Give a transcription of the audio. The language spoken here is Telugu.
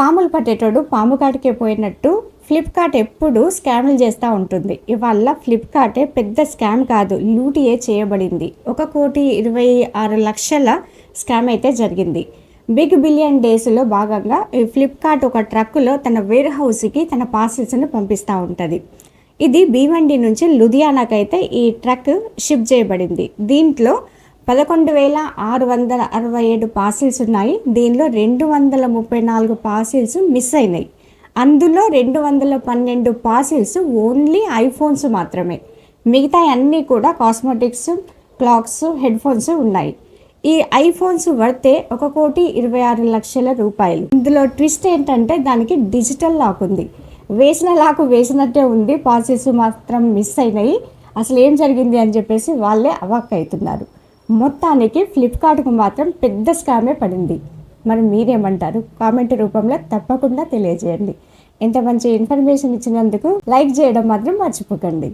పాములు పట్టేటోడు పాము కాటికే పోయినట్టు ఫ్లిప్కార్ట్ ఎప్పుడు స్కామ్లు చేస్తూ ఉంటుంది. ఇవాళ ఫ్లిప్కార్టే పెద్ద స్కామ్ కాదు, లూటియే చేయబడింది. 1,26,00,000 స్కామ్ అయితే జరిగింది. బిగ్ బిలియన్ డేస్లో భాగంగా ఈ ఫ్లిప్కార్ట్ ఒక ట్రక్కులో తన వేర్ హౌస్కి తన పార్సిల్స్ను పంపిస్తూ ఉంటుంది. ఇది భీవండి నుంచి లుధియానాకైతే ఈ ట్రక్ షిప్ చేయబడింది. దీంట్లో 11,667 పార్సిల్స్ ఉన్నాయి. దీనిలో 234 పార్సిల్స్ మిస్ అయినాయి. అందులో 212 పార్సిల్స్ ఓన్లీ ఐఫోన్స్ మాత్రమే. మిగతా అన్నీ కూడా కాస్మెటిక్స్, క్లాక్స్, హెడ్ ఫోన్స్ ఉన్నాయి. ఈ ఐఫోన్స్ వర్తే 1,26,00,000 రూపాయలు. ఇందులో ట్విస్ట్ ఏంటంటే దానికి డిజిటల్ లాక్ ఉంది. వేసిన లాక్ వేసినట్టే ఉంది, పార్సిల్స్ మాత్రం మిస్ అయినాయి. అసలు ఏం జరిగింది అని చెప్పేసి వాళ్ళే అవాక్ అవుతున్నారు. మొత్తానికి ఫ్లిప్కార్ట్కు మాత్రం పెద్ద స్కామే పడింది. మరి మీరేమంటారు? కామెంట్ రూపంలో తప్పకుండా తెలియజేయండి. ఇంత మంచి ఇన్ఫర్మేషన్ ఇచ్చినందుకు లైక్ చేయడం మాత్రం మర్చిపోకండి.